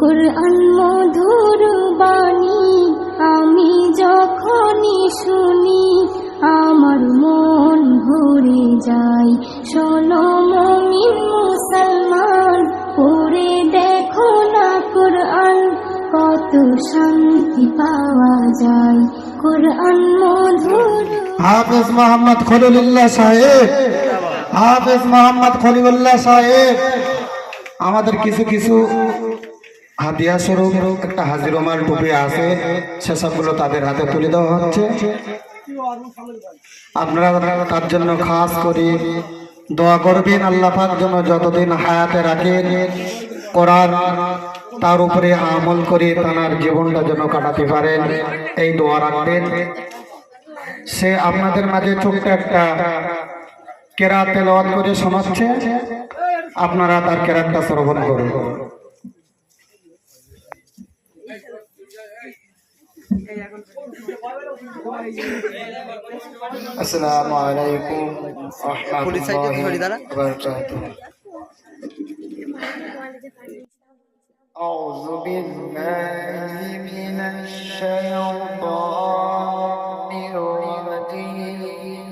কুরআন মধুর বাণী আমি যখনই শুনি আমার মন ভরে যায়। শোনো মুমিন মুসলমান, পড়ে দেখো না কুরআন, কত শান্তি পাওয়া যায়। কুরআন মধুর। হাফেজ মোহাম্মদ খলিলুল্লাহ সাহেব, হাফেজ মোহাম্মদ খলিলুল্লাহ সাহেব আমাদের কিছু হাদিয়া স্বরূপ একটা হাজির ওমার টুপি আছে, সেসবগুলো তাদের হাতে তুলে দেওয়া হচ্ছে। আপনারা তার জন্য খাস করে দোয়া করবেন। আল্লাহ পাক যেন যতদিন হায়াতে রাখেন কোরআন তার উপরে আমল করে তার জীবনটা যেন কাটাতে পারেন, এই দোয়া রাখবেন। সে আপনাদের মাঝে ছোট্ট একটা কেরাত তেলাওয়াত করে শোনাচ্ছে, আপনারা তার কেরাতটা শ্রবণ করুন। আসসালামু আলাইকুম ওয়া রাহমাতুল্লাহি ওয়া বারাকাতুহু। আউযু বিল্লাহি মিনাশ শাইতানির রাজীম।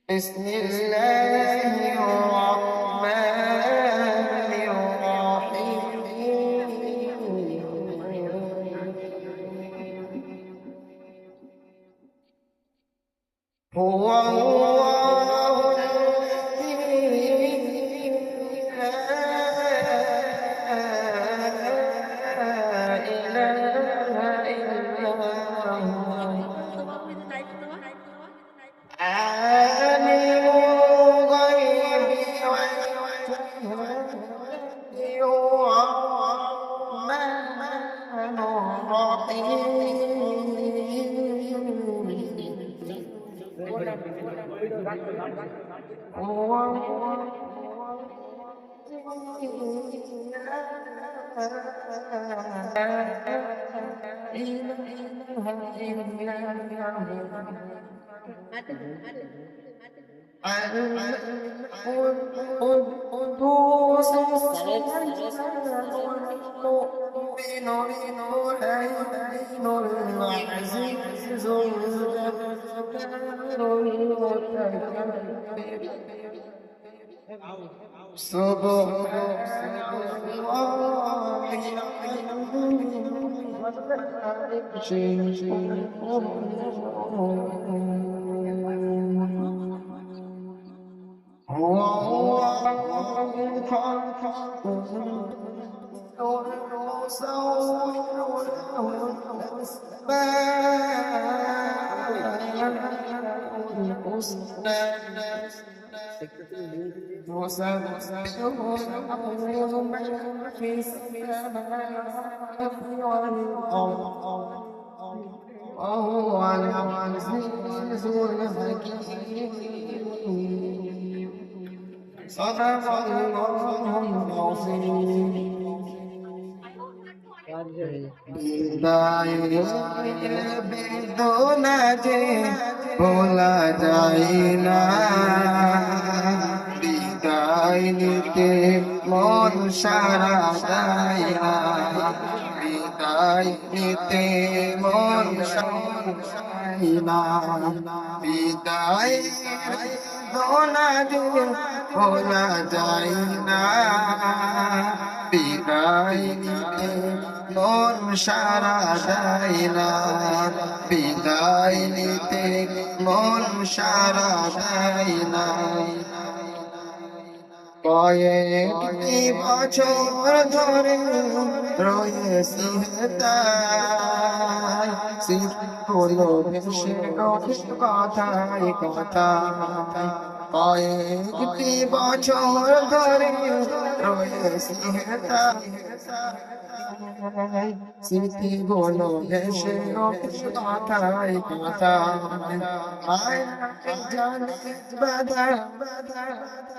বিসমিল্লাহির রাহমানির রাহিম। هو الله الذي لا إله إلا هو عالم الغيب والشهادة هو الرحمن الرحيم. وهو العزيز الحكيم. صدق الله العظيم. বেদনাতে ভোলা যায় না, বিদায় নিতে মন সারা যায় না, বিদায় নিতে মন সারা যায় না, বিদায় বেদনাতে ভোলা যায় না, বিদায় নিতে মন সারা যায় না, বিদায় নিতে মন সারা যায় না। কয়েকটি বছর ধরে রয়েছি তাই, হলো ভেসে কথায় কথায়, কয়েকটি বছর ধরে রয়েছি তাই, স্মৃতি গুলো ভেসে কথায় কথায়, মায়ার জালে বাধা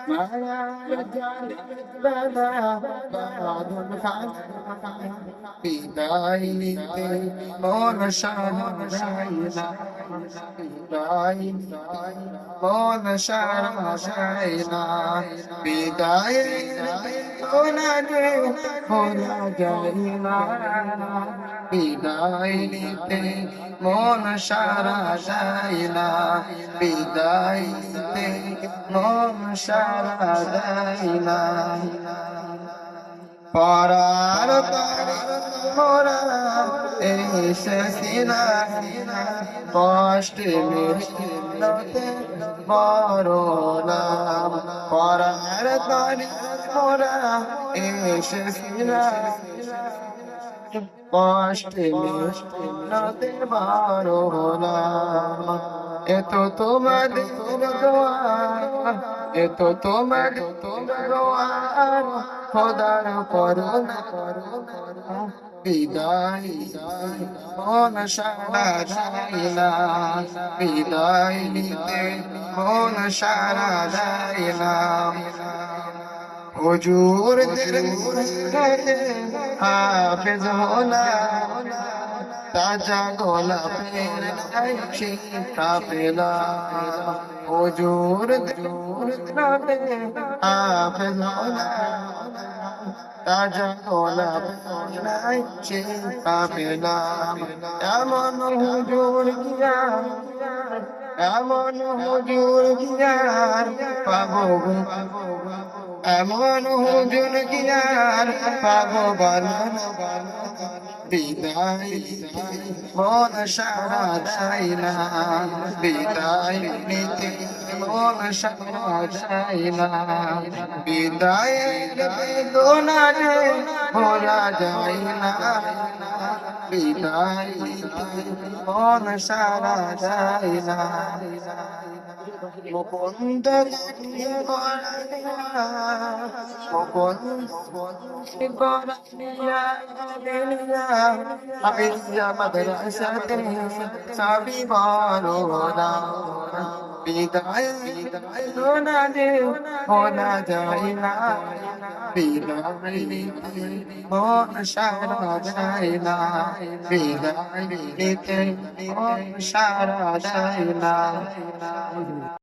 মায়ার জালে বাধা বাঁধন খানা, বিদায় নিতে মন সারা যায় না, বিদায় মন সারা যায় না, বিদায় না যে ভোলা যায় না, বিদায় নিতে মন সারা যায় না, বিদায় নিতে মন সারা যায় না। পরার তরে মোরা এসেছি না, কষ্টে মিলতে বড় নাম। পরার তরে মোরা এসেছি না, কষ্টে মিলতে বড় নাম। এত তোমাদের দোয়া, এত তোমাদের দোয়া, খোদার করুণা, বিদায় মন সারা যায় না, বিদায় নিতে মন সারা যায় না। হুজুরদের মুখে হাফেজ হোনা, তাজা গোলাপের শিক্ষা পেলাম। হুজুরদের মুখে হাফেজ হোনা, তাজা গোলাপের শিক্ষা পেলাম। এমন হুজুর গিয়া, এমন হুজুর গিয়া পাবো, এমন হুজুর গিয়ার পাবো বানানো, বিদায় মন সারা যায় না, বিদায় নিতে মন সারা যায় না, বিদায় বেদনারে ভোলা যায় না, বিদায় নিতে মন সারা যায় না। মুকুন্দ মাদ্রাসাতে সবই বড় না, বিদায় না যে ভোলা যায় না, বিদায় নিতে মন সারা যায় না, বিদায় নিতে মন সারা যায় না।